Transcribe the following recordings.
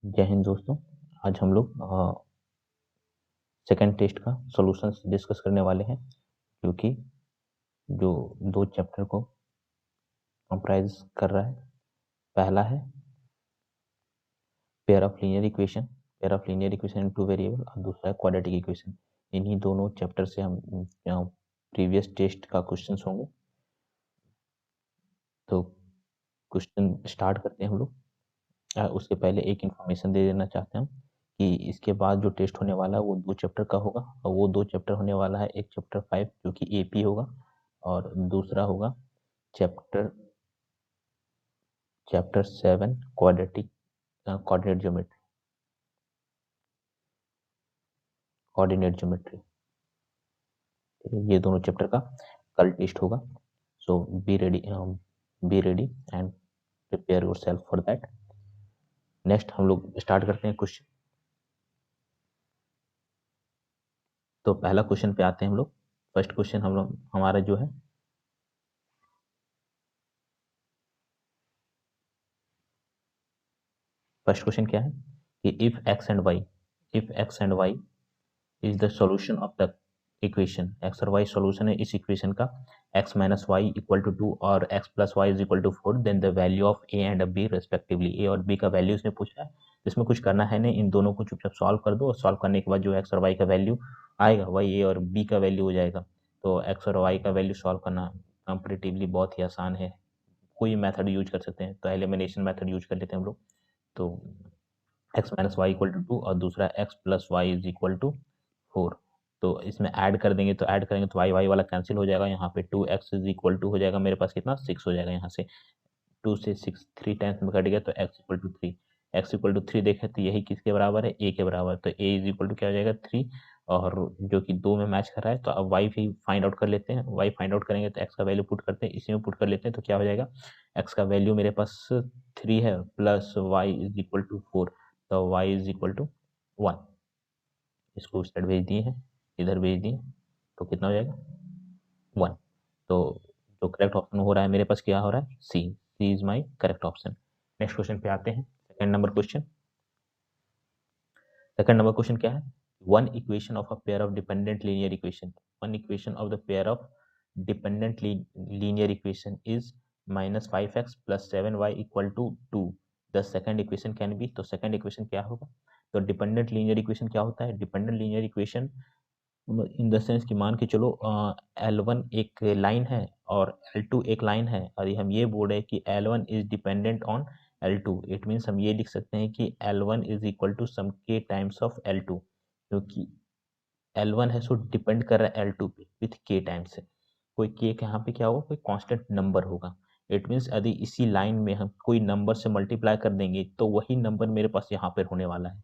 जय हिंद दोस्तों। आज हम लोग सेकंड टेस्ट का सॉल्यूशंस डिस्कस करने वाले हैं, क्योंकि जो दो चैप्टर को कंप्राइज कर रहा है। पहला है pair of linear equation in two variable, और दूसरा है क्वाड्रेटिक इक्वेशन। इन्हीं दोनों चैप्टर से हम प्रीवियस टेस्ट का क्वेश्चंस होंगे। तो क्वेश्चन स्टार्ट करते हैं हम लोग। उसके पहले एक इन्फॉर्मेशन दे देना चाहते हैं कि इसके बाद जो टेस्ट होने वाला है वो 2 चैप्टर का होगा, और वो 2 चैप्टर होने वाला है। एक चैप्टर 5 जो कि एपी होगा, और दूसरा होगा चैप्टर 7 कोऑर्डिनेट ज्योमेट्री। ये दोनों चैप्टर का कल टेस्ट होगा। So be ready and prepare yourself for that. Next हम लोग स्टार्ट करते हैं क्वेश्चन। तो पहला क्वेश्चन पे आते हैं हम लोग। फर्स्ट क्वेश्चन हमारा जो है, फर्स्ट क्वेश्चन क्या है कि if X and Y is the solution of the equation. X और वाई सॉल्यूशन है इस इक्वेशन का, x minus Y equal to 2 और x plus Y is equal to 4, then the value of a and b respectively. a और b का value इसने पूछा है, इसमें कुछ करना है नहीं, इन दोनों को चुपचाप सॉल्व कर दो, और सॉल्व करने के बाद जो x और y का वैल्यू आएगा वही a और b का वैल्यू हो जाएगा। तो x और y का वैल्यू सॉल्व करना कंपेरेटिवली बहुत ही आसान है। कोई मेथड यूज कर सकते हैं, तो एलिमिनेशन मेथड यूज कर लेते हैं हम लोग। तो x minus Y equal to 2 और दूसरा x plus Y is equal to 4। तो इसमें ऐड कर देंगे, तो ऐड करेंगे तो y वाला कैंसिल हो जाएगा। यहाँ पे 2x इज इक्वल टू हो जाएगा मेरे पास कितना, 6 हो जाएगा। यहाँ से 2 से 6 3 टाइम्स में कट गया, तो x equal to 3। x equal to 3 देखें तो यही किसके बराबर है, a के बराबर। तो a इज इक्वल टू क्या हो जाएगा, 3, और जो कि 2 में मैच कर रहा है। तो अब y भी फाइंड आउट कर लेते हैं। y फाइंड आउट करेंगे तो x का वैल्यू पुट करते हैं, इसी में पुट कर लेते हैं। तो क्या हो जाएगा, x का वैल्यू मेरे पास 3 है, plus y is equal to 4, तो y इज इक्वल टू 1। इसको उस साइड भेज दिए हैं, इधर भेज दिए, तो कितना हो जाएगा, 1। तो जो करेक्ट ऑप्शन हो रहा है मेरे पास क्या हो रहा है, C is my correct option. Next question पे आते हैं। सेकंड नंबर क्वेश्चन क्या है, one equation of a pair of dependent linear equation. One equation of the pair of dependent linear equation is minus 5x plus 7y equal to 2। The second equation can be. तो second equation क्या होगा, तो dependent linear equation क्या होता है, dependent linear equation in the sense कि मान के चलो L1 एक लाइन है और L2 एक लाइन है, और हम ये बोल रहे हैं कि L1 is dependent on L2। It means हम ये लिख सकते हैं कि L1 is equal to some k times of L2, क्योंकि L1 है सो डिपेंड कर रहा है L2 पे विथ k टाइम्स से। कोई k यहाँ पे क्या होगा, कोई कांस्टेंट नंबर होगा। इट मीन्स यदि इसी लाइन में हम कोई नंबर से मल्टीप्लाई कर देंगे तो वही नंबर मेरे पास यहाँ पर होने वाला है।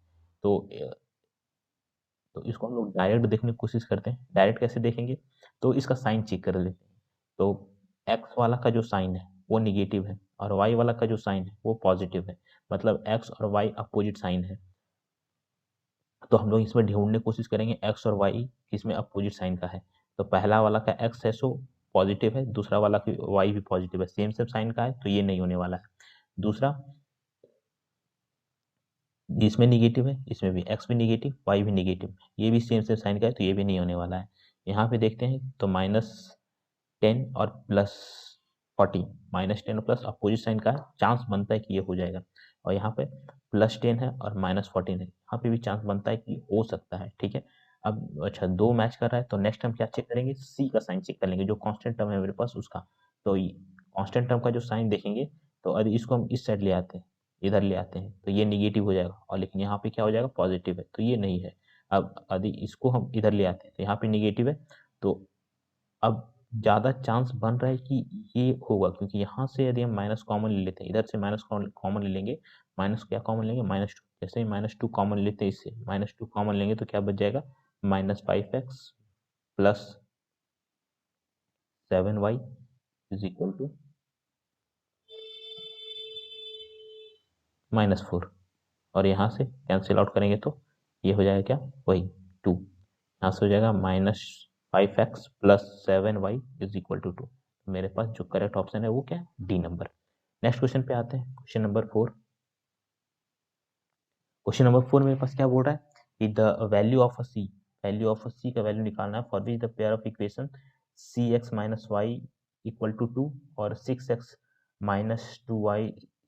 तो इसको हम लोग डायरेक्ट देखने की कोशिश करते हैं। डायरेक्ट कैसे देखेंगे, तो इसका साइन चेक कर लेते हैं। तो एक्स वाला का जो साइन है वो निगेटिव है, और वाई वाला का जो साइन है वो पॉजिटिव है, मतलब एक्स और वाई अपोजिट साइन है। तो हम लोग इसमें ढूंढने की कोशिश करेंगे एक्स और वाई किसमें अपोजिट साइन का है। तो पहला वाला का एक्स है सो पॉजिटिव है, दूसरा वाला की वाई भी पॉजिटिव है, सेम सेम साइन का है, तो ये नहीं होने वाला है। दूसरा, इसमें निगेटिव है, इसमें भी एक्स भी निगेटिव वाई भी निगेटिव, ये भी सेम सेम साइन का है, तो ये भी नहीं होने वाला है। यहाँ पे देखते हैं तो -10 और +40, -10 और प्लस अपोजिट साइन का है, चांस बनता है कि ये हो जाएगा। और यहाँ पे +10 है और -14 है, यहाँ पे भी चांस बनता है कि हो सकता है। ठीक है, अब अच्छा 2 मैच कर रहा है, तो नेक्स्ट हम क्या चेक करेंगे, सी का साइन चेक कर लेंगे, जो कांस्टेंट टर्म है मेरे पास उसका। तो कांस्टेंट टर्म का जो साइन देखेंगे, तो यदि इसको हम इस साइड ले आते हैं, इधर ले आते हैं, तो ये निगेटिव हो जाएगा, और लेकिन यहाँ पे क्या हो जाएगा, पॉजिटिव है, तो ये नहीं है। अब यदि इसको हम इधर ले आते हैं तो यहाँ पे निगेटिव है, तो अब ज़्यादा चांस बन रहा है कि ये होगा, क्योंकि यहाँ से यदि हम माइनस कॉमन ले लेते हैं, इधर से माइनस कॉमन ले लेंगे, माइनस क्या कॉमन लेंगे, -2। जैसे ही -2 कॉमन लेते हैं, इससे -2 कॉमन लेंगे तो क्या बच जाएगा, -5x plus 7y is equal to -4। और यहाँ से कैंसिल आउट करेंगे तो ये हो जाएगा क्या, वही 2। यहाँ से हो जाएगा -5x plus 7y is equal to 2। मेरे पास जो करेक्ट ऑप्शन है वो क्या है, डी नंबर। नेक्स्ट क्वेश्चन पे आते हैं, क्वेश्चन नंबर 4। क्वेश्चन नंबर 4 मेरे पास क्या बोल रहा है कि the value of a C, value of a C का वैल्यू निकालना है for which the pair of equation C X minus Y equal to 2 और 6x minus 2y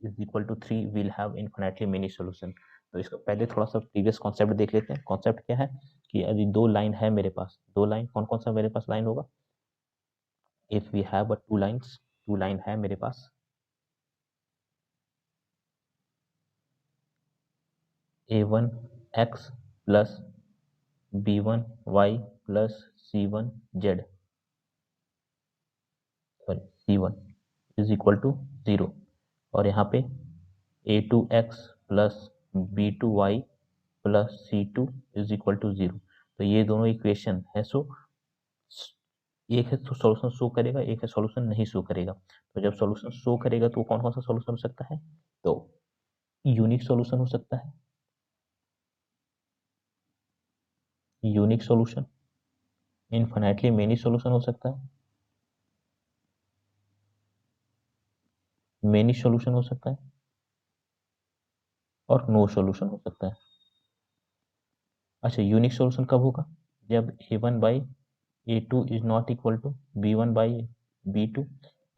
is equal to 3 will have infinitely many solution. तो इसको पहले थोड़ा सा previous concept देख लेते हैं। कॉन्सेप्ट क्या है कि यदि दो लाइन है मेरे पास, दो लाइन, कौन कौन सा मेरे पास लाइन होगा, if we have a two lines, two line है मेरे पास, a1 x plus b1 y plus c1 z, sorry c1 is equal to 0, और यहाँ पे a2x plus b2y plus c2 is equal to 0। तो ये दोनों इक्वेशन है, सो एक है तो सॉल्यूशन शो करेगा, एक है सॉल्यूशन नहीं शो करेगा। तो जब सॉल्यूशन शो करेगा तो कौन कौन सा सॉल्यूशन हो सकता है, तो यूनिक सॉल्यूशन हो सकता है, unique solution, infinitely many solution हो सकता है, मेनी सॉल्यूशन हो सकता है, और नो सॉल्यूशन हो सकता है। अच्छा, यूनिक सॉल्यूशन कब होगा, जब a1 by a2 is not equal to b1 by b2।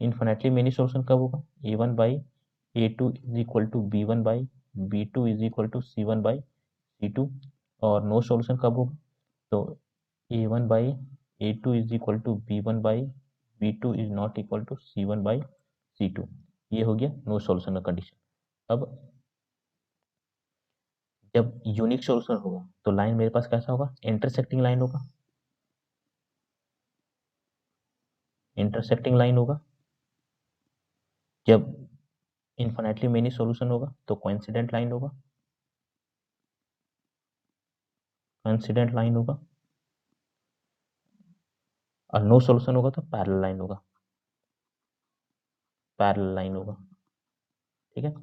Infinitely many solution कब होगा, a1 by a2 is equal to b1 by b2 is equal to c1 by c2। और नो सॉल्यूशन कब होगा, तो a1 by a2 is equal to b1 by b2 is not equal to c1 by c2। ये हो गया no solution का condition. अब जब यूनिक सॉल्यूशन होगा तो लाइन मेरे पास कैसा होगा, इंटरसेक्टिंग लाइन होगा, इंटरसेक्टिंग लाइन होगा। जब इनफिनिटली मेनी सॉल्यूशन होगा तो कोइंसिडेंट लाइन होगा, कोइंसिडेंट लाइन होगा। और नो सॉल्यूशन होगा तो पैरेलल लाइन होगा, पैरेलल लाइन होगा। ठीक है।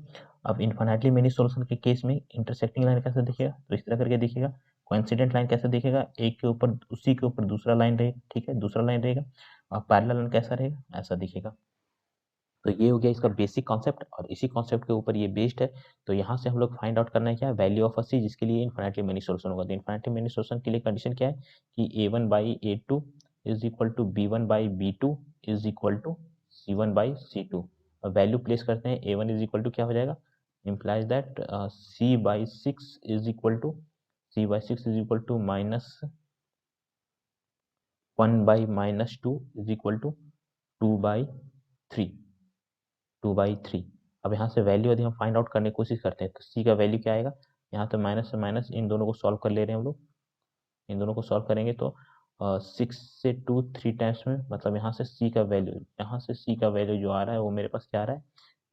अब इनफिनिटली मेनी सॉल्यूशन के केस में इंटरसेक्टिंग लाइन कैसे दिखेगा, तो इस तरह करके दिखेगा। कोइंसिडेंट लाइन कैसे दिखेगा, एक के ऊपर उसी के ऊपर दूसरा लाइन रहेगा, ठीक है, दूसरा लाइन रहेगा। और पैरेलल लाइन कैसा रहेगा, ऐसा दिखेगा। तो ये हो गया इसका बेसिक कॉन्सेप्ट, और इसी कॉन्सेप्ट के ऊपर ये बेस्ड है। तो यहाँ से हम लोग फाइंड आउट करना है क्या, वैल्यू ऑफ अ सी, जिसके लिए इनफिनिटली मेनी सॉल्यूशन होगा। तो इनफिनिटली मेनी सॉल्यूशन के लिए कंडीशन क्या है कि a1 by a2 is equal to b1 by b2 is equal to c1 by c2। और वैल्यू प्लेस करते हैं, a1 इज इक्वल टू क्या हो जाएगा, implies that c by 6 is equal to, c by 6 is equal to minus 1 by minus 2 is equal to 2 by 3, 2/3। अब यहाँ से value यदि हम फाइंड आउट करने की कोशिश करते हैं तो सी का वैल्यू क्या आएगा, यहाँ तो माइनस से माइनस, इन दोनों को सॉल्व कर ले रहे हैं हम लोग, इन दोनों को सॉल्व करेंगे तो 6 से 2 3 टाइम्स में, मतलब यहाँ से सी का वैल्यू, यहाँ से सी का वैल्यू जो आ रहा है वो मेरे पास क्या आ रहा है,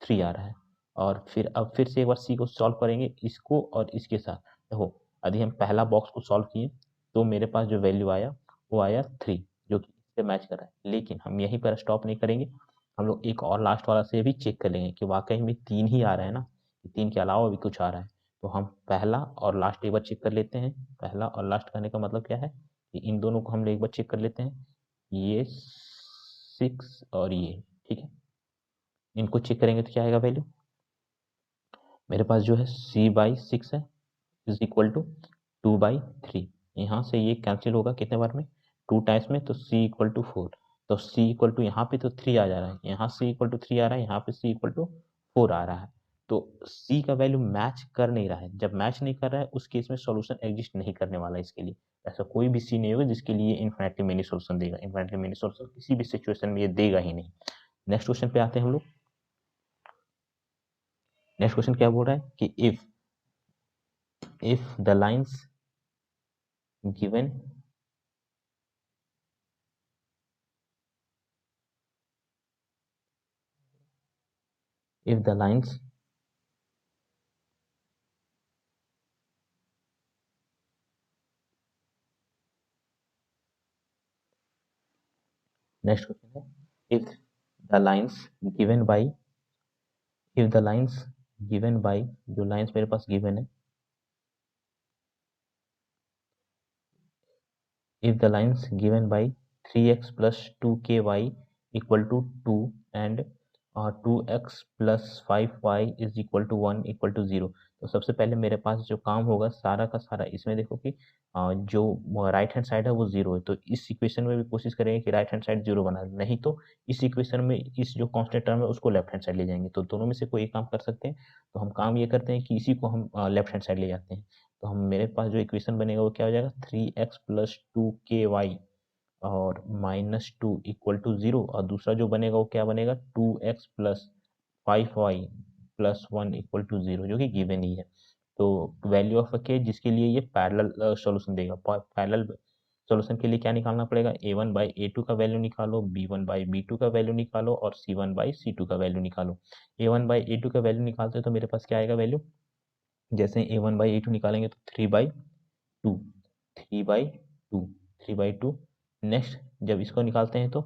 3 आ रहा है। और फिर अब फिर से एक बार सी को सॉल्व करेंगे, इसको और इसके साथ। देखो, यदि हम पहला बॉक्स को सॉल्व किए तो मेरे पास जो वैल्यू आया वो आया 3, जो कि इससे मैच कर रहा है। लेकिन हम यहीं पर स्टॉप नहीं करेंगे, हम लोग एक और लास्ट वाला से भी चेक कर लेंगे कि वाकई में 3 ही आ रहा है ना, 3 के अलावा भी कुछ आ रहा है। तो हम पहला और लास्ट एक बार चेक कर लेते हैं। पहला और लास्ट करने का मतलब क्या है कि इन दोनों को हम लोग एक बार चेक कर लेते हैं, ये 6 और ये, ठीक है, इनको चेक करेंगे तो क्या आएगा वैल्यू, मेरे पास जो है c बाई 6 है इज इक्वल टू 2/3। यहाँ से ये कैंसिल होगा कितने बार में, 2 टाइम्स में, तो c इक्वल टू 4। तो c इक्वल टू यहाँ पे तो 3 आ जा रहा है, यहाँ c इक्वल टू 3 आ रहा है, यहाँ पे c इक्वल टू 4 आ रहा है। तो c का वैल्यू मैच कर नहीं रहा है। जब मैच नहीं कर रहा है उस केस में सॉल्यूशन एग्जिस्ट नहीं करने वाला है इसके लिए। ऐसा कोई भी c नहीं होगा जिसके लिए इनफिनिटली मेनी सॉल्यूशन देगा। इनफिनिटली मेनी सॉल्यूशन किसी भी सिचुएशन में ये देगा ही नहीं। नेक्स्ट क्वेश्चन पे आते हैं हम लोग। नेक्स्ट क्वेश्चन क्या बोल रहा है कि if the lines given, if the lines next question है, if the lines given by, if the lines given by, जो lines मेरे पास given है, if the lines given by 3x plus 2ky equal to 2 and 2x plus 5y is equal to 1 equal to 0। तो सबसे पहले मेरे पास जो काम होगा सारा का सारा, इसमें देखो कि जो राइट हैंड साइड है वो 0 है, तो इस इक्वेशन में भी कोशिश करेंगे कि राइट हैंड साइड 0 बना, नहीं तो इस इक्वेशन में इस जो कांस्टेंट टर्म है उसको लेफ्ट हैंड साइड ले जाएंगे। तो दोनों में से कोई एक काम कर सकते हैं, तो हम काम ये करते हैं कि इसी को हम लेफ्ट हैंड साइड ले जाते हैं। तो हम मेरे पास जो इक्वेशन बनेगा वो क्या हो जाएगा, 3x प्लस 2ky और -2 इक्वल टू 0, और दूसरा जो बनेगा वो क्या बनेगा, 2x plus 5y plus 1 equal to 0, जो कि गिवन ही है। तो वैल्यू ऑफ के जिसके लिए ये पैरेलल सॉल्यूशन देगा, पैरेलल सॉल्यूशन के लिए क्या निकालना पड़ेगा, a1 बाई a2 का वैल्यू निकालो, b1 बाई b2 का वैल्यू निकालो और c1 बाई c2 का वैल्यू निकालो। a1 बाई a2 का वैल्यू निकालते हैं तो मेरे पास क्या आएगा वैल्यू, जैसे a1 बाई a2 निकालेंगे तो 3/2, 3/2, 3/2। नेक्स्ट जब इसको निकालते हैं तो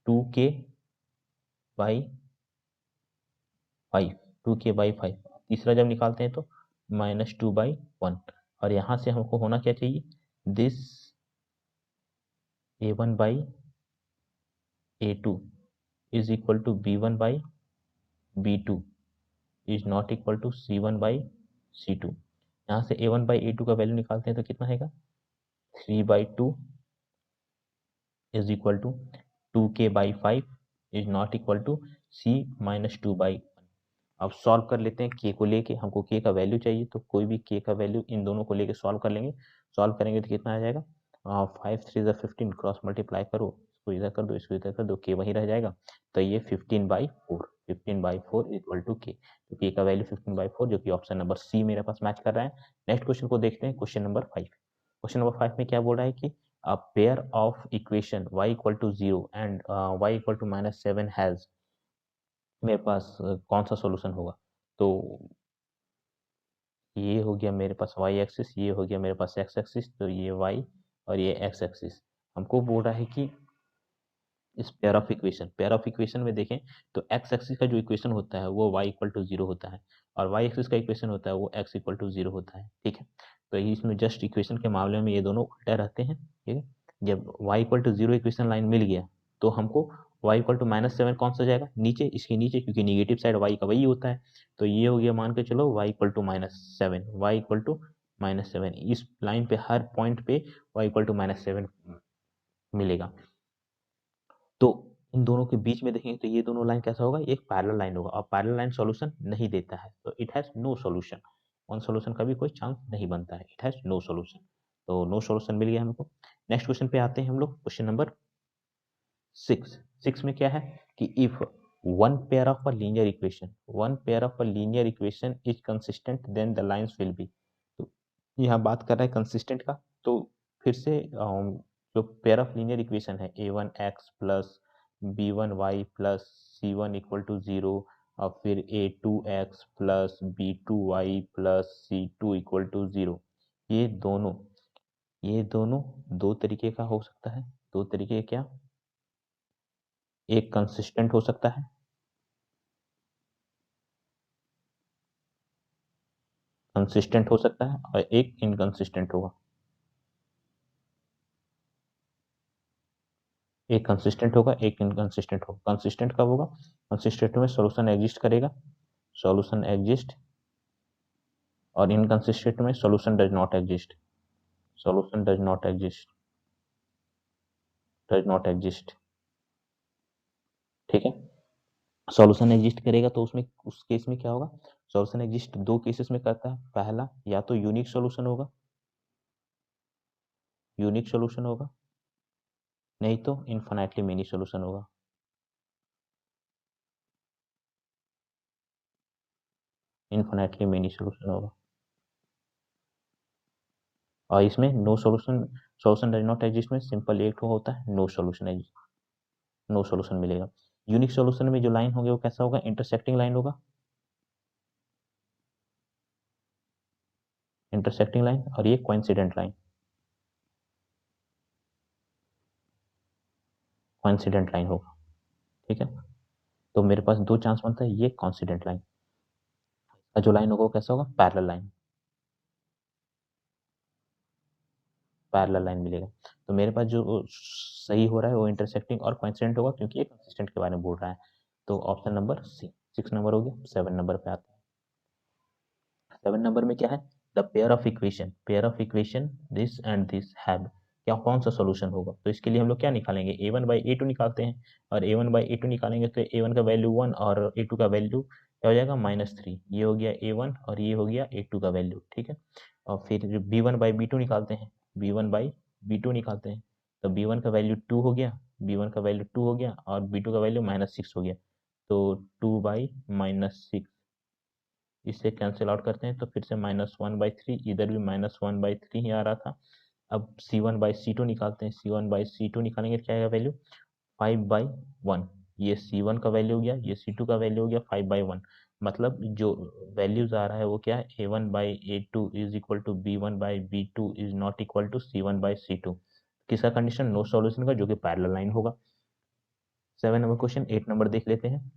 2k बाई 5, 2k/5। तीसरा जब निकालते हैं तो -2/1। और यहाँ से हमको होना क्या चाहिए, this a1 by a2 is equal to b1 by b2 is not equal to c1 by c2। यहाँ से a1 बाई a2 का वैल्यू निकालते हैं तो कितना आएगा, 3/2 is equal to 2k/5 is not equal to c-2/1। अब सॉल्व कर लेते हैं के को लेके, हमको के का वैल्यू चाहिए, तो कोई भी के का वैल्यू इन दोनों को लेके सॉल्व कर लेंगे। सॉल्व करेंगे तो कितना आ जाएगा, 5 3 15, क्रॉस मल्टीप्लाई करो, इसको इधर कर दो, इसको इधर कर दो, के वही रह जाएगा। तो ये 15/4, 15/4 इक्वल टू के। तो के का वैल्यू 15/4, जो कि ऑप्शन नंबर सी मेरे पास मैच कर रहा है। नेक्स्ट क्वेश्चन को देखते हैं, क्वेश्चन नंबर 5। क्वेश्चन नंबर 5 में क्या बोल रहा है कि a pair of equation y equal to 0 and y equal to -7 has, मेरे पास कौन सा सॉल्यूशन होगा। तो ये हो गया मेरे पास y एक्सिस, ये हो गया मेरे पास x एक्सिस, तो ये y और ये x एक्सिस। हमको बोल रहा है कि इस पेयर ऑफ इक्वेशन में देखें तो x एक्सिस का जो इक्वेशन होता है वो y इक्वल टू 0 होता है, और y एक्सिस का इक्वेशन होता है वो x इक्वल टू 0 होता है। ठीक है, तो इसमें जस्ट इक्वेशन के मामले में ये दोनों उल्टा रहते हैं। ठीक है, जब y equal to 0 equation line मिल गया तो हमको y इक्वल टू -7 कौन सा जाएगा, नीचे, इसके नीचे, क्योंकि निगेटिव साइड y का वही होता है। तो ये हो गया, मान के चलो y equal to -7, y equal to -7, इस लाइन पे हर पॉइंट पे y इक्वल टू -7 मिलेगा। तो इन दोनों के बीच में देखेंगे तो ये दोनों लाइन कैसा होगा, एक पैरेलल लाइन होगा, और पैरेलल लाइन सॉल्यूशन नहीं देता है, तो it has no solution. One solution का भी कोई चांस नहीं बनता है, इट हैज नो सॉल्यूशन। तो नो सॉल्यूशन मिल गया हमको। नेक्स्ट क्वेश्चन पे आते हैं हम लोग, क्वेश्चन नंबर 6। 6 में क्या है कि if one pair of a linear equation, one pair of a linear equation is consistent then the lines will be. तो यहाँ बात कर रहा है कंसिस्टेंट का, तो फिर से जो पेयर ऑफ लीनियर इक्वेशन है a1x plus b1y plus c1 equal to 0, और फिर a2x plus b2y plus c2 equal to 0, ये दोनों दो तरीके का हो सकता है। दो तरीके क्या, एक कंसिस्टेंट हो सकता है, कंसिस्टेंट हो सकता है, और एक इनकंसिस्टेंट होगा। एक कंसिस्टेंट होगा, एक इनकंसिस्टेंट होगा। कंसिस्टेंट कब होगा, कंसिस्टेंट में सॉल्यूशन एग्जिस्ट करेगा, सॉल्यूशन एग्जिस्ट, और इनकंसिस्टेंट में solution does not exist, solution does not exist, does not exist. ठीक है, सॉल्यूशन एग्जिस्ट करेगा तो उसमें, उस केस में क्या होगा, सॉल्यूशन एग्जिस्ट दो केसेस में करता है। पहला, या तो यूनिक सॉल्यूशन होगा, यूनिक सॉल्यूशन होगा, नहीं तो इनफाइनाइटली मेनी सॉल्यूशन होगा। इनफाइनाइटली मेनी सॉल्यूशन होगा। और इसमें no solution, solution does not exist में सिंपल एक होता है, no solution exist, no solution मिलेगा। यूनिक सॉल्यूशन में जो लाइन होगी वो कैसा होगा, इंटरसेक्टिंग लाइन होगा, इंटरसेक्टिंग लाइन, और ये कोइंसिडेंट लाइन, कोइंसिडेंट लाइन होगा। ठीक है, तो मेरे पास दो चांस बनता है, ये कॉन्सिडेंट लाइन, और जो लाइन होगा वो कैसा होगा, पैरेलल लाइन, पैरेलल लाइन मिलेगा। तो मेरे पास जो सही हो रहा है वो इंटरसेक्टिंग और कोइंसिडेंट होगा, क्योंकि ये कंसिस्टेंट के बारे में बोल रहा है। तो ऑप्शन नंबर सी, 6 नंबर हो गया। 7 नंबर पे आते हैं। 7 नंबर में क्या है, the pair of equation this and this have, क्या कौन सा सॉल्यूशन होगा। तो इसके लिए हम लोग क्या निकालेंगे, a1/a2 निकालते हैं, और a1/a2 निकालेंगे तो a1 का वैल्यू 1 और a2 का वैल्यू क्या हो जाएगा -3। ये हो गया a1 और ये हो गया a2 का वैल्यू, ठीक है। और फिर b1/b2 निकालते हैं, b1/b2 निकालते हैं, तो b1 का वैल्यू 2 हो गया, b1 का वैल्यू 2 हो गया और b2 का वैल्यू -6 हो गया, तो 2/-6 इससे कैंसिल आउट करते हैं तो फिर से -1/3, इधर भी -1/3 ही आ रहा था। अब C1/C2 निकालते हैं, C1/C2 निकालेंगे क्या आएगा वैल्यू 5/1। ये C1 का वैल्यू हो गया, ये C2 का वैल्यू हो गया 5/1। मतलब जो वैल्यूज आ रहा है वो क्या है, A1/A2 is equal to B1/B2 is not equal to C1/C2। किसका कंडीशन, नो सॉल्यूशन का, जो कि पैरेलल लाइन होगा। 7 नंबर क्वेश्चन। 8 नंबर देख लेते हैं।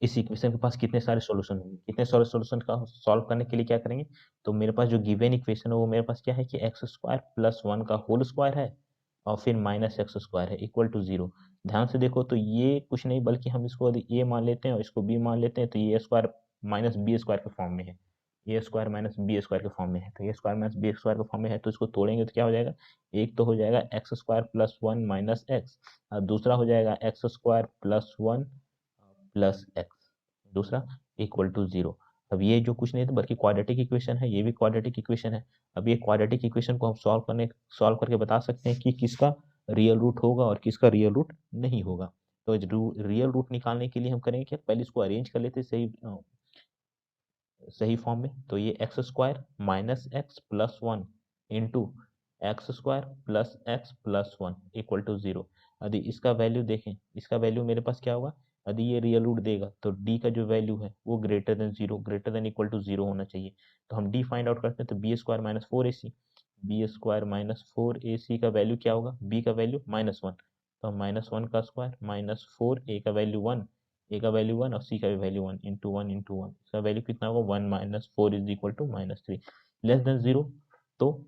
इस इक्वेशन के पास कितने सारे सॉल्यूशन होंगे, कितने सारे सॉल्यूशन का सॉल्व करने के लिए क्या करेंगे, तो मेरे पास जो गिवन इक्वेशन है वो मेरे पास क्या है कि x² + 1 का होल स्क्वायर है और फिर -x² है इक्वल टू 0। ध्यान से देखो तो ये कुछ नहीं बल्कि हम इसको यदि a मान लेते हैं और इसको b मान लेते हैं तो ये a² - b² के फॉर्म में है, a² - b² के फॉर्म में है, तो a² - b² के फॉर्म में है, तो इसको तोड़ेंगे तो क्या हो जाएगा, एक तो हो जाएगा x² + 1 - x और दूसरा हो जाएगा x² + 1 + x, दूसरा इक्वल टू 0। अब ये जो कुछ नहीं था बल्कि क्वाड्रेटिक इक्वेशन है, ये भी क्वाड्रेटिक इक्वेशन है। अब ये क्वाड्रेटिक इक्वेशन को हम सॉल्व करके बता सकते हैं कि किसका रियल रूट होगा और किसका रियल रूट नहीं होगा। तो रियल रूट निकालने के लिए हम करेंगे क्या, पहले इसको अरेंज कर लेते हैं सही फॉर्म में। तो ये x² - x + 1 into x² + x + 1 equal to 0। यदि इसका वैल्यू देखें, इसका वैल्यू मेरे पास क्या होगा, यदि ये रियल रूट देगा तो d का जो वैल्यू है वो greater than 0, greater than equal to 0 होना चाहिए। तो हम d फाइंड आउट करते हैं, तो b² - 4ac, b² - 4ac का वैल्यू क्या होगा, b का वैल्यू -1, तो -1 का स्क्वायर -4, a का वैल्यू 1, a का वैल्यू 1 और c का भी वैल्यू 1 इंटू 1 इंटू 1, इसका वैल्यू कितना होगा 1 - 4 is equal to -3, less than 0, तो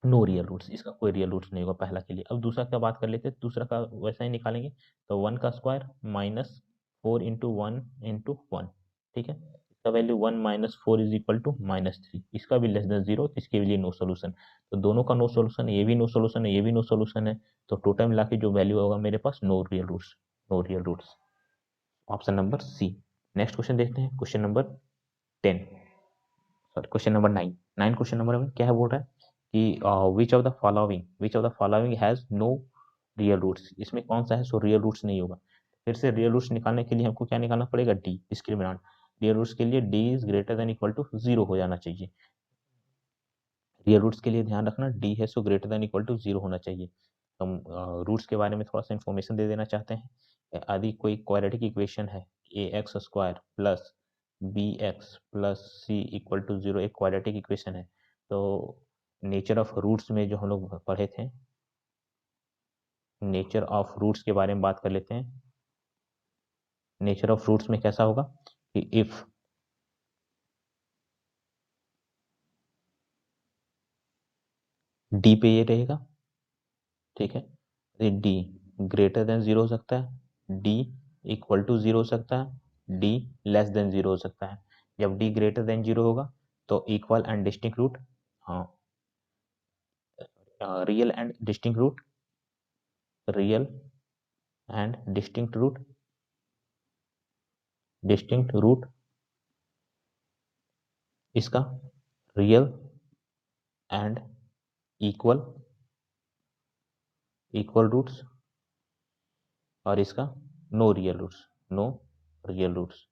नो रियल रूट्स, इसका कोई रियल रूट्स नहीं होगा पहला के लिए। अब दूसरा का बात कर लेते हैं, दूसरा का वैसा ही निकालेंगे, तो 1 का स्क्वायर -4 इंटू 1 इंटू 1, ठीक है, इसका वैल्यू 1 - 4 इज इक्वल टू -3, इसका भी लेस देन 0, इसके लिए नो सोल्यूशन। तो दोनों का नो सोल्यूशन है, ये भी नो सोल्यूशन है, ये भी नो सोल्यूशन है, तो टोटल मिला के जो वैल्यू होगा मेरे पास no real roots, no real roots, option number C. Next question देखते हैं, question number 10, sorry question number 9। 9 question number में क्या है, बोल रहा है कि which of the following has no real roots, इसमें कौन सा है सो रियल रूट्स नहीं होगा। फिर से रियल रूट्स निकालने के लिए हमको क्या निकालना पड़ेगा, डी, डिस्क्रिमिनेंट। रियल रूट्स के लिए D is greater than equal to 0 हो जाना चाहिए। रियल रूट्स के लिए ध्यान रखना डी है so greater than equal to 0 होना चाहिए। हम रूट्स के बारे में थोड़ा सा इन्फॉर्मेशन दे देना चाहते हैं। यदि कोई क्वाड्रेटिक इक्वेशन है ax² + bx + c equal to 0 एक क्वाड्रेटिक इक्वेशन है, तो नेचर ऑफ रूट्स में जो हम लोग पढ़े थे, नेचर ऑफ रूट्स के बारे में बात कर लेते हैं। नेचर ऑफ रूट्स में कैसा होगा कि इफ डी पे ये रहेगा, ठीक है, डी ग्रेटर देन 0 हो सकता है, डी इक्वल टू 0 हो सकता है, डी लेस देन 0 हो सकता है। जब डी ग्रेटर देन 0 होगा तो इक्वल एंड डिस्टिंक्ट रूट, हाँ, real and distinct root, real and distinct root इसका रियल एंड इक्वल रूट्स और इसका no real roots, no real roots.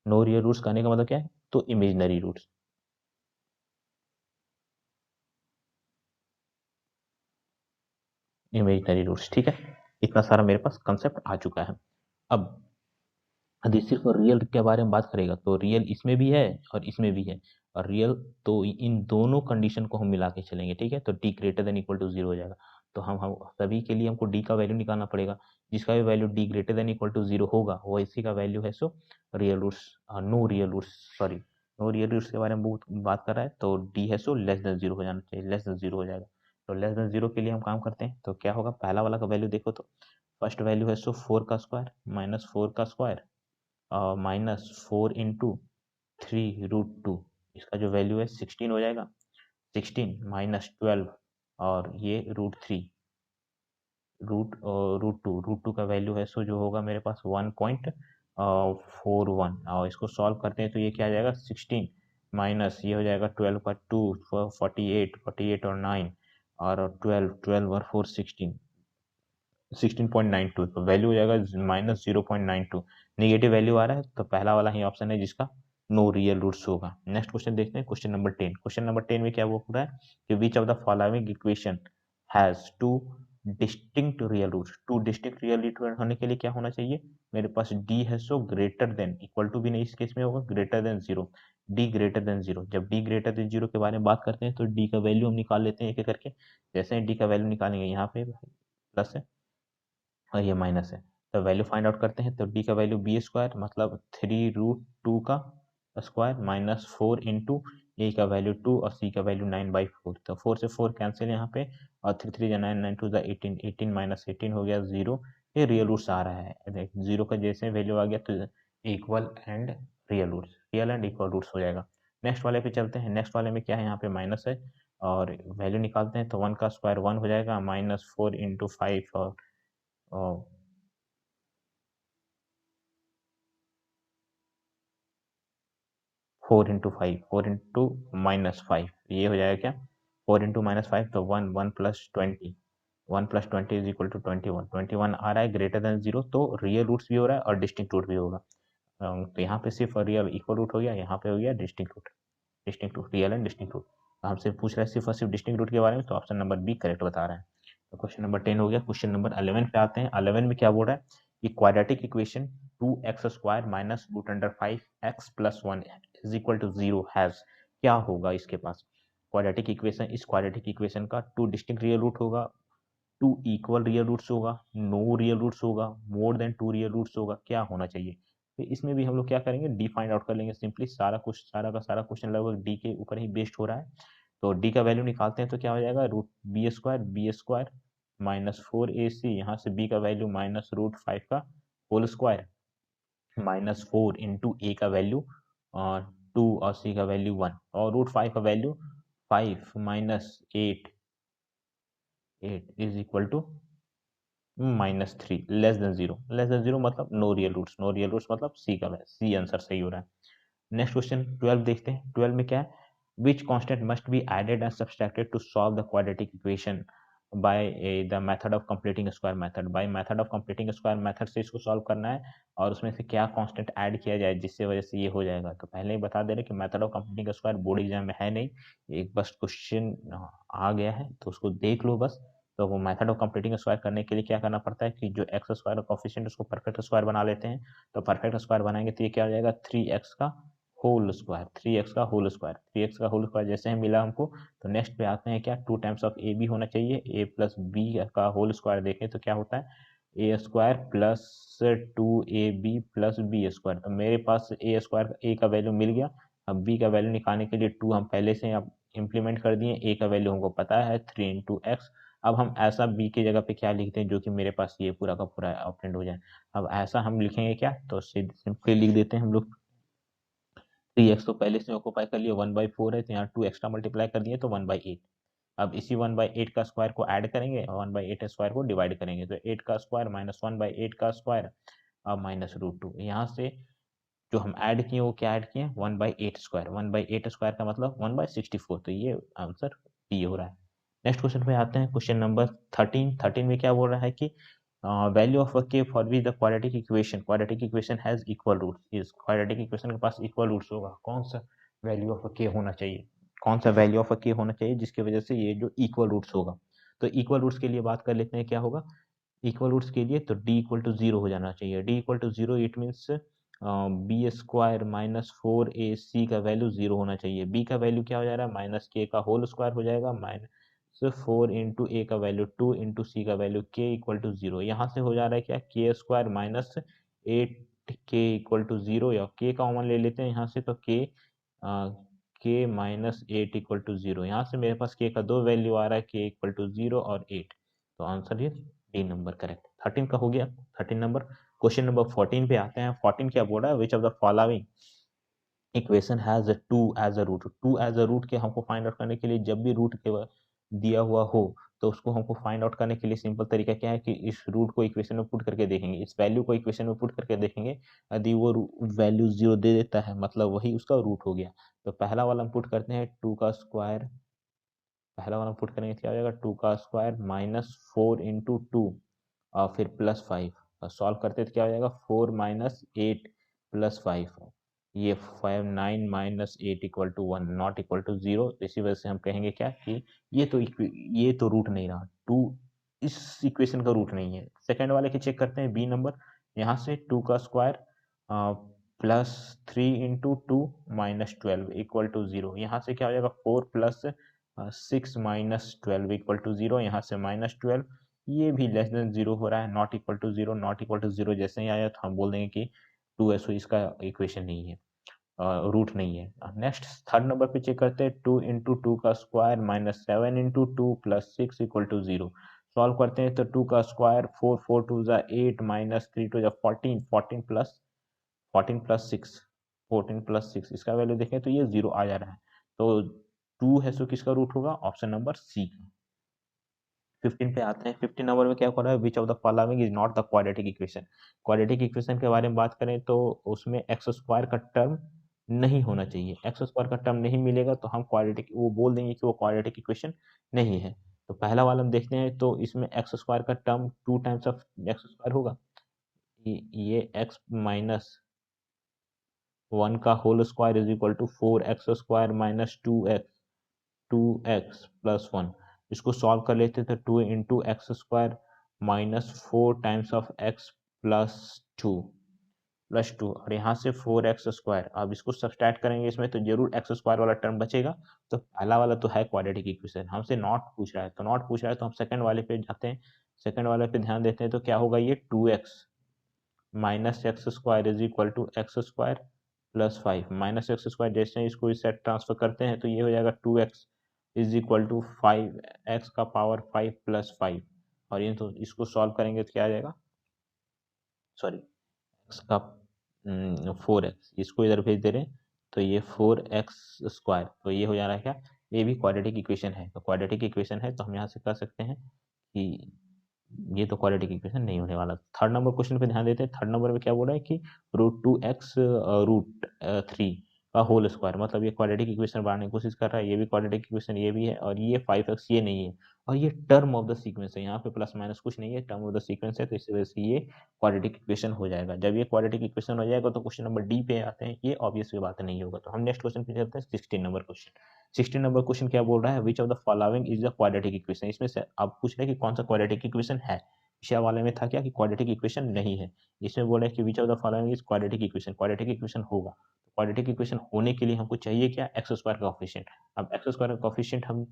No real roots कहने का मतलब क्या है, तो इमेजिनरी रूट्स, इमेजिनरी रूट्स, ठीक है। इतना सारा मेरे पास कंसेप्ट आ चुका है। अब यदि सिर्फ रियल के बारे में बात करेगा तो रियल इसमें भी है और इसमें भी है, और रियल तो इन दोनों कंडीशन को हम मिला के चलेंगे, ठीक है, तो D greater than equal to 0 हो जाएगा। तो हम सभी के लिए हमको डी का वैल्यू निकालना पड़ेगा, जिसका भी value D greater than equal to 0 होगा वो इसी का वैल्यू है so real roots, no real roots, sorry no real roots के बारे में बात कर रहा है, तो डी है सो लेस देन 0 हो जाना चाहिए, लेस देन 0 हो जाएगा। तो लेस देन 0 के लिए हम काम करते हैं, तो क्या होगा, पहला वाला का वैल्यू देखो, तो फर्स्ट वैल्यू है सो 4 का स्क्वायर -4 का स्क्वायर -4 × 3√2, इसका जो वैल्यू है 16 हो जाएगा। 16 - 12 और ये √3 रूट टू का वैल्यू है सो जो होगा मेरे पास 1.41 और इसको सॉल्व करते हैं तो ये क्या आ जाएगा 16 माइनस ये हो जाएगा 12 का 2 48 48 और 9 और 12 12 और 4 16.92 तो वैल्यू हो जाएगा -0.92। नेगेटिव वैल्यू आ रहा है तो पहला वाला ही ऑप्शन है जिसका नो रियल रूट्स होगा। नेक्स्ट क्वेश्चन देखते हैं, क्वेश्चन नंबर 10। क्वेश्चन नंबर 10 में क्या बोल रहा है कि which of the following equation has two distinct real roots. Two distinct real root होने के लिए क्या होना चाहिए, मेरे पास डी है so greater than, equal to भी नहीं इस केस में होगा, greater than zero, D greater than zero. जब डी ग्रेटर देन जीरो के बारे में बात करते हैं तो डी का वैल्यू हम निकाल लेते हैं एक एक करके। जैसे ही डी का वैल्यू निकालेंगे यहाँ पे प्लस है और ये माइनस है, तो वैल्यू फाइंड आउट करते हैं तो डी का वैल्यू बी स्क्वायर मतलब 3√2 का स्क्वायर माइनस 4 इंटू ए का वैल्यू 2 और सी का वैल्यू 9/4, तो 4 से 4 कैंसिल यहाँ पे और 3 3 9 9 2 18 18 माइनस 18 हो गया 0। ये रियल रूट्स आ रहा है, जीरो का जैसे वैल्यू आ गया तो equal and real roots, real and equal roots हो जाएगा। नेक्स्ट वाले पे चलते हैं, नेक्स्ट वाले में क्या है यहाँ पे माइनस है और वैल्यू निकालते हैं तो 1 का स्क्वायर 1 हो जाएगा -4 इंटू 5 और 4 इंटू 5 4 इंटू -5 ये हो जाएगा क्या 4 इंटू -5 तो 1 1 plus 20 1 plus 20 is equal to 21 21 आ रहा है ग्रेटर देन जीरो, तो रियल रूट्स भी हो रहा है और डिस्टिंक्ट रूट भी होगा। तो यहाँ पे सिर्फ रियल इक्वल रूट हो गया, यहाँ पे हो गया distinct root real and distinct root. हमसे पूछ रहा है सिर्फ और सिर्फ डिस्टिंक्ट रूट के बारे में तो ऑप्शन नंबर बी करेक्ट बता रहा है। तो क्वेश्चन नंबर 10 हो गया। क्वेश्चन नंबर 11 पे आते हैं। 11 में क्या बोल रहा है कि quadratic equation 2x² minus root under 5x plus 1 is equal to 0 has, क्या होगा इसके पास क्वाड्रेटिक इक्वेशन, इस क्वाड्रेटिक इक्वेशन का 2 डिस्टिंक्ट रियल रूट होगा, 2 इक्वल रियल रूट्स होगा, नो रियल रूट्स होगा, मोर देन 2 रियल रूट्स होगा, क्या होना चाहिए। तो इसमें भी हम लोग क्या करेंगे डी फाइंड आउट कर लेंगे सिंपली, सारा कुछ सारा का सारा क्वेश्चन लगभग डी के ऊपर ही बेस्ड हो रहा है। तो डी का वैल्यू निकालते हैं तो क्या हो जाएगा √b² -4ac, यहाँ से b का वैल्यू -√5 का होल स्क्वायर -4 इंटू ए का वैल्यू 2 और सी का वैल्यू 1 और √5 का value 5 -8 is equal to -3 less than zero मतलब no real roots, no real roots मतलब सी का सी आंसर सही हो रहा है। नेक्स्ट क्वेश्चन 12 देखते हैं। 12 में क्या है, which constant must be added and subtracted to solve the quadratic equation by the method of completing square method. By method of completing square method से इसको सॉल्व करना है और उसमें से क्या कांस्टेंट ऐड किया जाए जिससे वजह से ये हो जाएगा। तो पहले ही बता दे रहे कि method of completing square board exam में है नहीं, एक बस क्वेश्चन आ गया है तो उसको देख लो बस। तो वो मेथड ऑफ कंप्लीटिंग स्क्वायर करने के लिए क्या करना पड़ता है कि जो एक्स स्क्वायर कोफिशिएंट उसको परफेक्ट स्क्वायर बना लेते हैं। तो परफेक्ट स्क्वायर बनाएंगे तो ये क्या हो जाएगा 3x का होल स्क्वायर, 3x का होल स्क्वायर, 3x का होल स्क्वायर जैसे ही मिला हमको। तो नेक्स्ट पे आते हैं क्या 2 टाइम्स ऑफ ए बी होना चाहिए, a प्लस बी का होल स्क्वायर देखें तो क्या होता है A square plus 2ab plus B square. तो मेरे पास ए स्क्वायर ए का वैल्यू मिल गया, अब बी का वैल्यू निकालने के लिए 2 हम पहले से अब इम्प्लीमेंट कर दिए, ए का वैल्यू हमको पता है 3 इंटू एक्स। अब हम ऐसा बी की जगह पे क्या लिखते हैं जो कि मेरे पास ये पूरा का पूरा ऑपरेंड हो जाए। अब ऐसा हम लिखेंगे क्या तो सिंपली लिख देते हैं हम लोग 3x तो पहले से ऑक्यूपाई कर लिया 1/4 है तो यहाँ 2 एक्स्ट्रा मल्टीप्लाई कर दिए तो 1/8। अब इसी 1/8 का स्क्वायर को ऐड करेंगे और 1/8 स्क्वायर को डिवाइड करेंगे तो 8 का स्क्वायर माइनस 1/8 का स्क्वायर अब -√2। यहाँ से जो हम ऐड किए वो क्या ऐड किए 1/8 स्क्वायर, 1/8 स्क्वायर का मतलब 1/64, तो ये आंसर डी हो रहा है। नेक्स्ट क्वेश्चन पे आते हैं, क्वेश्चन नंबर 13। 13 में क्या बोल रहा है कि value of k for which the quadratic equation has equal roots, इस क्वाड्रेटिक इक्वेशन के पास इक्वल रूट्स होगा, कौन सा वैल्यू ऑफ k होना चाहिए, कौन सा वैल्यू ऑफ k होना चाहिए जिसकी वजह से ये जो इक्वल रूट्स होगा। तो इक्वल रूट्स के लिए बात कर लेते हैं क्या होगा इक्वल रूट्स के लिए, तो d इक्वल टू 0 हो जाना चाहिए, d equal to 0 it means b² -4ac का वैल्यू 0 होना चाहिए, b का वैल्यू क्या हो जा रहा है -k का होल स्क्वायर हो जाएगा -4 इंटू ए का वैल्यू 2 इंटू सी का वैल्यू k इक्वल टू 0। यहाँ से हो जा रहा है क्या k² -8k इक्वल टू 0, या k कॉमन ले लेते हैं यहाँ से तो k -8 इक्वल टू 0। यहाँ से मेरे पास k का दो वैल्यू आ रहा है k इक्वल टू 0 और 8, तो आंसर ये डी नंबर करेक्ट। 13 का हो गया 13 नंबर। क्वेश्चन नंबर 14 पे आते हैं। 14 क्या बोल रहा है, which of the following equation has 2 as a root. 2 as a root के हमको फाइंड आउट करने के लिए, जब भी रूट के दिया हुआ हो तो उसको हमको फाइंड आउट करने के लिए सिंपल तरीका क्या है कि इस रूट को इक्वेशन में पुट करके देखेंगे, इस वैल्यू को इक्वेशन में पुट करके देखेंगे। यदि वो वैल्यू 0 दे देता है मतलब वही उसका रूट हो गया। तो पहला वाला हम पुट करते हैं 2 का स्क्वायर, पहला वाला पुट करेंगे क्या हो जाएगा 2 का स्क्वायर माइनस 4 इंटू 2 और फिर प्लस 5। सॉल्व करते तो क्या हो जाएगा 4 माइनस 8 प्लस 5, ये 5 9 minus 8 equal to 1 not equal to 0। इसी वजह से हम कहेंगे क्या कि ये तो रूट नहीं रहा, 2 इस इक्वेशन का रूट नहीं है। सेकंड वाले की चेक करते हैं, बी नंबर। यहाँ से 2 का square plus 3 into 2 minus 12 equal to 0। यहाँ से क्या हो जाएगा 4 प्लस 6 माइनस 12 इक्वल टू 0। यहाँ से माइनस 12, ये भी लेस देन 0 हो रहा है, not equal to 0। Not equal to 0 जैसे ही आया तो हम बोल देंगे कि 2s इसका इक्वेशन नहीं है, रूट नहीं है। नेक्स्ट थर्ड नंबर पे चेक करते हैं, 2 इंटू 2 का square minus 7 into 2 plus 6 equal to 0। Solve करते हैं तो 2 का स्क्वायर 4 4 टू जा 8 माइनस 3 टू जा 14 14 प्लस 6 14 प्लस 6, इसका वैल्यू देखें तो ये 0 आ जा रहा है। तो 2 है सो किसका रूट होगा, ऑप्शन नंबर सी। 15 पे आते हैं। 15 नंबर में क्या हो रहा है, which of the following is not the quadratic equation. Quadratic equation के बारे में बात करें तो उसमें एक्स स्क्वायर का टर्म नहीं होना चाहिए। एक्स स्क्वायर का टर्म नहीं मिलेगा तो हम क्वाड्रेटिक वो बोल देंगे कि वो क्वाड्रेटिक इक्वेशन नहीं है। तो पहला वाला हम देखते हैं, तो इसमें एक्स स्क्वायर का term 2 times of x square होगा, ये एक्स माइनस 1 का whole square is equal to 4x square minus 2x plus 1। इसको सॉल्व कर लेते थे, 2 into x square minus 4 times of x plus two और यहाँ से 4x स्क्वायर। अब इसको सब्सट्रैक्ट करेंगे इसमें तो जरूर एक्स स्क्वायर वाला टर्म बचेगा। तो पहला वाला तो है क्वाड्रेटिक इक्वेशन, हमसे नॉट पूछ रहा है तो नॉट पूछ रहा है तो हम सेकंड वाले पे जाते हैं। सेकंड वाले पे ध्यान देते हैं तो क्या होगा, ये 2x minus x square is equal to x square plus 5। Minus x square जैसे ही इसको इस साइड ट्रांसफर करते हैं तो ये हो जाएगा 2x is equal to 5x का पावर 5 प्लस 5। और ये तो इसको सॉल्व करेंगे तो क्या आ जाएगा, सॉरी x का 4x, इसको इधर भेज दे रहे हैं तो ये 4x स्क्वायर। तो ये हो जा रहा है क्या, ये भी क्वाड्रेटिक इक्वेशन है। तो क्वाड्रेटिक इक्वेशन है तो हम यहाँ से कह सकते हैं कि ये तो क्वाड्रेटिक इक्वेशन नहीं होने वाला। थर्ड नंबर क्वेश्चन पे ध्यान देते हैं। थर्ड नंबर में क्या बोल रहा है कि √2x √3 का होल स्क्वायर, मतलब ये क्वाड्रेटिक इक्वेशन बनाने की कोशिश कर रहा है। ये भी क्वाड्रेटिक इक्वेशन ये भी है और ये 5x ये नहीं है और ये टर्म ऑफ द सीक्वेंस है, यहाँ पे प्लस माइनस कुछ नहीं है, टर्म ऑफ द सीक्वेंस है तो इस वजह से ये क्वाड्रेटिक इक्वेशन हो जाएगा। जब ये क्वाड्रेटिक इक्वेशन हो जाएगा तो क्वेश्चन नंबर डी पे आते हैं, ये ऑब्वियस बात नहीं होगा। तो हम नेक्स्ट क्वेश्चन पे चलते हैं। 16 नंबर क्वेश्चन। 16 नंबर क्वेश्चन क्या बोल रहा है, which of the following is the quadratic equation. इसमें से आप पूछ रहे हैं कि कौन सा क्वाड्रेटिक इक्वेशन है। पिछले वाले में था क्या कि क्वाड्रेटिक इक्वेशन नहीं है, इसमें बोला है कि which of the following is quadratic equation. Quadratic equation होगा, क्वाड्रेटिक इक्वेशन होने के लिए हमको चाहिए क्या, एक्स स्क्वायर का कोफिशिएंट। अब एक्स स्क्वायर का कोफिशिएंट हम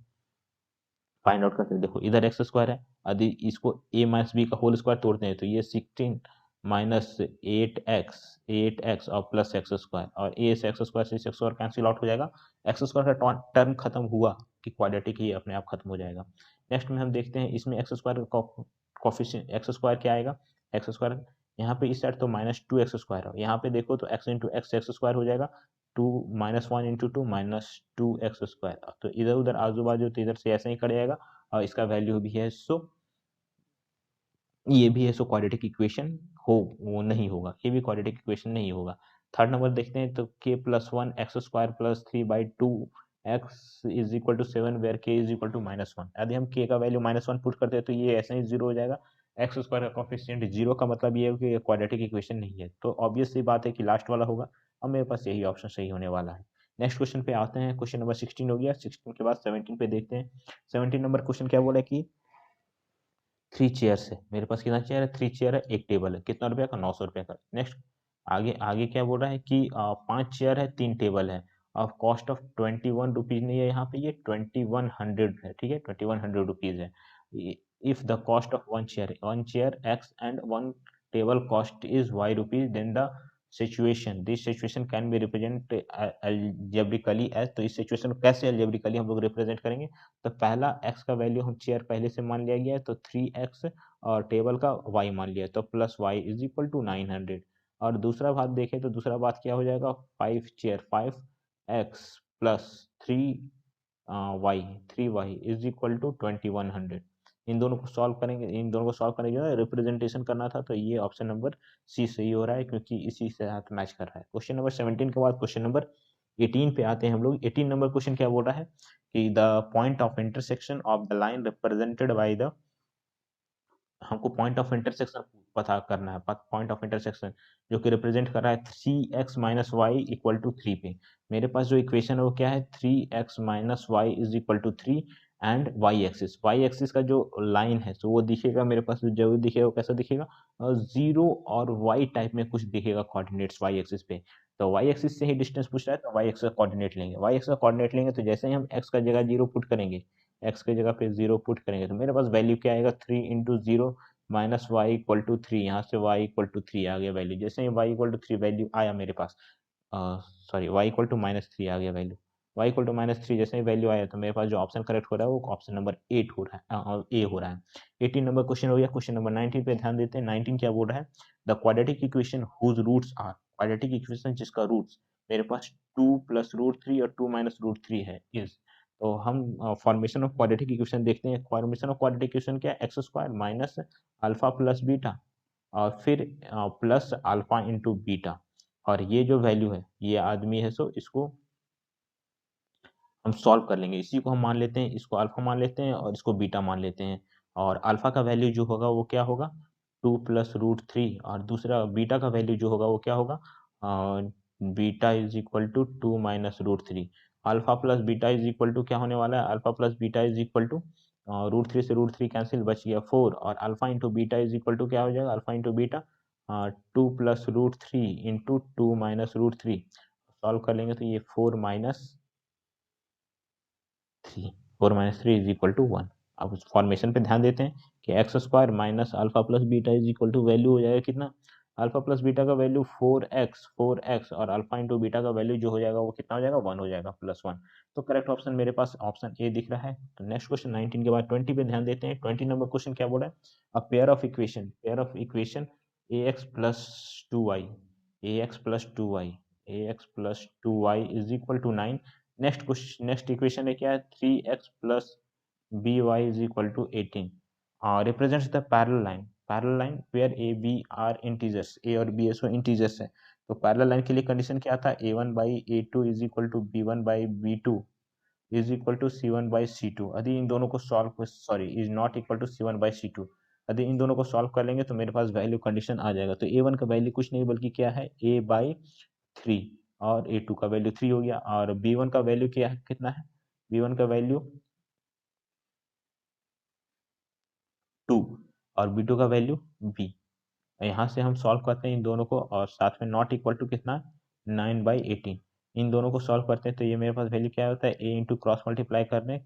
फाइंड आउट करते हैं। देखो इधर एक्स स्क्वायर है, यदि इसको a माइनस बी का होल स्क्वायर तोड़ते हैं तो ये 16 माइनस 8x और प्लस एक्स स्क्वायर, और a से एक्स स्क्वायर से एक्स स्क्वायर कैंसिल आउट हो जाएगा। एक्स स्क्वायर का टर्म खत्म हुआ कि क्वाड्रेटिक ही अपने आप खत्म हो जाएगा। नेक्स्ट में हम देखते हैं इसमें एक्स स्क्वायर का कोफिशिएंट, एक्स स्क्वायर क्या आएगा, एक्स स्क्वायर यहाँ पे इस साइड तो -2x स्क्वायर है, यहाँ पे देखो तो x इंटू एक्स स्क्वायर हो जाएगा, 2 -1 इंटू 2 -2x स्क्वायर। तो इधर उधर आजू बाजू तो इधर से ऐसे ही कट जाएगा और इसका वैल्यू भी है, सो ये भी है, सो क्वाड्रेटिक इक्वेशन हो वो नहीं होगा, ये भी क्वाड्रेटिक इक्वेशन नहीं होगा। थर्ड नंबर देखते हैं तो k plus 1 x square plus 3/2 x is equal to 7 where k is equal to -1। यदि हम k का वैल्यू -1 पुट करते हैं तो ये ऐसे ही 0 हो जाएगा। एक्स स्क्वायर का कोफिशिएंट 0 का मतलब ये है कि क्वाड्रेटिक इक्वेशन नहीं है, तो ऑब्वियस सी बात है कि लास्ट वाला होगा। अब मेरे पास यही ऑप्शन सही होने वाला है। नेक्स्ट क्वेश्चन पे आते हैं। क्वेश्चन नंबर 16 हो गया। 16 के बाद 17 पे देखते हैं। 17 नंबर क्वेश्चन क्या बोला है कि 3 चेयर्स है, मेरे पास कितना चेयर है, 3 चेयर है, एक टेबल है, कितना रुपया का, 900 रुपये का। नेक्स्ट आगे आगे क्या बोल रहा है कि 5 चेयर है, 3 टेबल है और कॉस्ट ऑफ 21 रुपीज नहीं है, यहाँ पे ये 2100 है, ठीक है, 2100 रुपीज है। If the cost of one chair x and one table cost is y rupees, then the situation, this situation can be represent algebraically as, तो इस सिचुएशन को कैसे अलजेब्रिकली हम लोग रिप्रेजेंट करेंगे? तो पहला x का वैल्यू हम चेयर पहले से मान लिया गया है, तो 3x, और टेबल का y मान लिया, तो plus y is equal to 900। और दूसरा बात देखें तो दूसरा बात क्या हो जाएगा, 5 chair 5x plus 3y is equal to 2100। इन दोनों को सॉल्व करेंगे, इन दोनों को सॉल्व करेंगे, रिप्रेजेंटेशन करना था, तो ये ऑप्शन नंबर सी सही हो रहा है, क्योंकि इसी से साथ मैच कर रहा है। क्वेश्चन नंबर 17 के बाद क्वेश्चन नंबर 18 पे आते हैं हम लोग। 18 नंबर क्वेश्चन क्या बोल रहा है कि the point of intersection of the line represented by the, हमको पॉइंट ऑफ इंटरसेक्शन पता करना है, पॉइंट ऑफ इंटरसेक्शन जो कि रिप्रेजेंट कर रहा है 3x minus Y equal to 3 पे। मेरे पास जो इक्वेशन है वो क्या है, 3x minus y is equal to 3 and y axis का जो लाइन है तो वो दिखेगा मेरे पास, जो दिखेगा वो कैसा दिखेगा, जीरो और वाई टाइप में कुछ दिखेगा कोऑर्डिनेट्स वाई एक्सिस पे। तो वाई एक्सिस से ही डिस्टेंस पूछ रहा है, तो वाई एक्सिस का कोऑर्डिनेट लेंगे, वाई एक्सिस का कोऑर्डिनेट लेंगे तो जैसे ही हम एक्स का जगह जीरो पुट करेंगे, एक्स की जगह पे जीरो पुट करेंगे, तो मेरे पास वैल्यू क्या आएगा, 3 into zero minus Y equal to 3, यहाँ से y इक्वल टू 3 आ गया वैल्यू। जैसे ही y इक्वल टू 3 वैल्यू आया मेरे पास, sorry y equal to minus 3 आ गया value, y equal to minus 3 जैसे ही वैल्यू आया तो मेरे पास जो ऑप्शन करेक्ट हो रहा है वो ऑप्शन नंबर 8 हो रहा है, ए हो रहा है। 18 नंबर क्वेश्चन हो गया। क्वेश्चन नंबर 19 पे ध्यान देते हैं। 19 क्या बोल रहा है, the quadratic equation whose roots are, quadratic equation जिसका रूट्स मेरे पास 2 प्लस रूट 3 और 2 माइनस रूट 3 है इज, तो हम फॉर्मेशन ऑफ क्वाड्रेटिक इक्वेशन देखते हैं। फॉर्मेशन ऑफ क्वाड्रेटिक इक्वेशन क्या है, x square minus alpha plus beta और फिर प्लस अल्फा इंटू बीटा, और ये जो वैल्यू है ये आदमी है, सो इसको हम सॉल्व कर लेंगे। इसी को हम मान लेते हैं, इसको अल्फा मान लेते हैं और इसको बीटा मान लेते हैं। और अल्फा का वैल्यू जो होगा वो क्या होगा, 2 प्लस रूट 3, और दूसरा बीटा का वैल्यू जो होगा वो क्या होगा, beta is equal to 2 minus root 3। Alpha plus beta is equal to क्या होने वाला है, alpha plus beta is equal to root 3 से रूट 3 कैंसिल, बच गया 4, और alpha into beta is equal to क्या हो जाएगा, alpha into beta 2 plus root 3 into 2 minus root 3। Solve कर लेंगे तो ये 4 minus 3, 4 minus 3 is equal to 1। अब उस फॉर्मेशन पे ध्यान देते हैं कि x square minus alpha plus beta is equal to value हो जाएगा कितना, अल्फा प्लस बीटा का वैल्यू 4x और अल्फा इंटू बीटा का वैल्यू जो हो जाएगा वो कितना हो जाएगा, 1 हो जाएगा, प्लस 1। तो करेक्ट ऑप्शन मेरे पास ऑप्शन ए दिख रहा है। तो नेक्स्ट क्वेश्चन 19 के बाद 20 पे ध्यान देते हैं। 20 नंबर क्वेश्चन क्या बोला है, a pair of equation ax plus 2y, ax plus 2y, ax plus 2y is equal to 9। Next equation है क्या है, 3x plus by is equal to 18, represents the parallel line where a b are integers, a और b सो integers है। तो parallel line के लिए condition क्या था, a1 by a2 is equal to b1 by b2 is equal to c1 by c2। यदि इन दोनों को solve, sorry, is not equal to c1 by c2, यदि इन दोनों को सॉल्व कर लेंगे तो मेरे पास वैल्यू कंडीशन आ जाएगा। तो a1 का वैल्यू कुछ नहीं बल्कि क्या है, a बाई 3, और a2 का वैल्यू 3 हो गया, और b1 का वैल्यू क्या है, कितना है, b1 का वैल्यू 2 और b2 का वैल्यू b। यहाँ से हम सॉल्व करते हैं इन दोनों को, और साथ में नॉट इक्वल टू कितना, 9/18। इन दोनों को सॉल्व करते हैं तो ये मेरे पास वैल्यू क्या होता है, ए इंटू क्रॉस मल्टीप्लाई कर रहे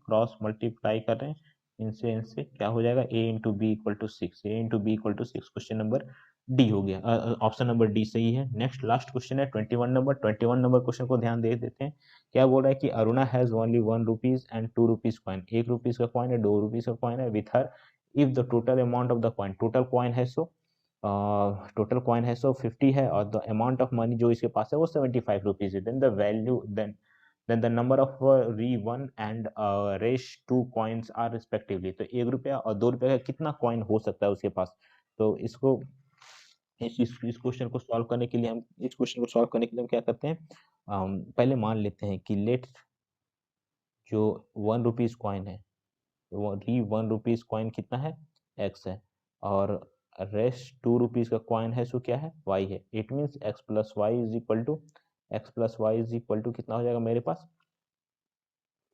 हैं, इनसे इनसे क्या हो जाएगा, a into b equal to 6, a into b equal to 6। Question number D हो गया, ऑप्शन नंबर डी सही है। नेक्स्ट लास्ट क्वेश्चन है 21 नंबर क्वेश्चन को ध्यान दे देते हैं। क्या बोल रहा है कि Aruna has only 1 rupees and 2 rupees coin, 1 rupees का कॉइन है, 2 रुपीज का कॉइन है, with her if the total amount of the coin, total coin है सो 50 है, और द अमाउंट ऑफ मनी जो इसके पास है वो 75 रुपीज है, then the value then the number of re one and रेश टू कॉइन्स आर रिस्पेक्टिवली। तो 1 रुपया और 2 रुपये का कितना कॉइन हो सकता है उसके पास। तो इसको इस क्वेश्चन को सॉल्व करने के लिए हम इस क्वेश्चन को सॉल्व करने के लिए हम क्या करते हैं, पहले मान लेते हैं कि लेट जो 1 रुपीज कॉइन है, री 1 रुपीज कॉइन कितना है, एक्स है, और रेस्ट 2 रुपीज का कॉइन है सो क्या है, वाई है। It means x plus Y is equal to, x plus Y is equal to कितना हो जाएगा मेरे पास,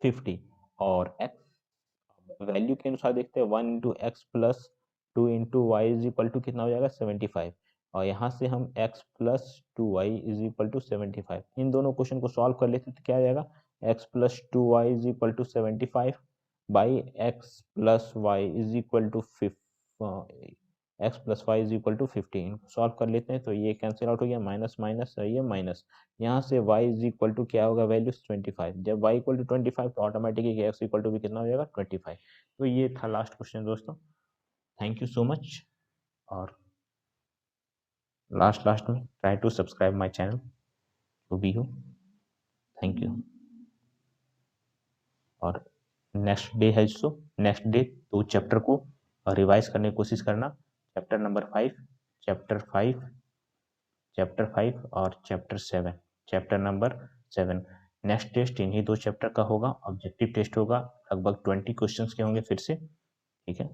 50, और एक्स वैल्यू के अनुसार देखते हैं 1 into x plus 2 into y is equal to कितना हो जाएगा, 75, और यहाँ से हम x plus 2y is equal to 75, इन दोनों क्वेश्चन को सॉल्व कर लेते तो क्या आ जाएगा, x plus 2y is equal to 75 by x plus Y is equal to x plus Y is equal to 15। Solve कर लेते हैं तो ये कैंसिल आउट हो गया, माइनस माइनस ये माइनस, यहाँ से y इज इक्वल टू क्या होगा, वैल्यू 25। जब y इक्वल टू 25 तो ऑटोमेटिकली x इक्वल टू भी कितना हो जाएगा, 25। तो ये था लास्ट क्वेश्चन दोस्तों। Thank you so much. और लास्ट में try to subscribe my channel to be you. Thank you. और नेक्स्ट डे है सो नेक्स्ट डे तो चैप्टर को रिवाइज करने की कोशिश करना। चैप्टर नंबर 5, चैप्टर 5 और चैप्टर नंबर 7। नेक्स्ट टेस्ट इन्हीं 2 चैप्टर का होगा, ऑब्जेक्टिव टेस्ट होगा, लगभग 20 क्वेश्चंस के होंगे फिर से, ठीक है।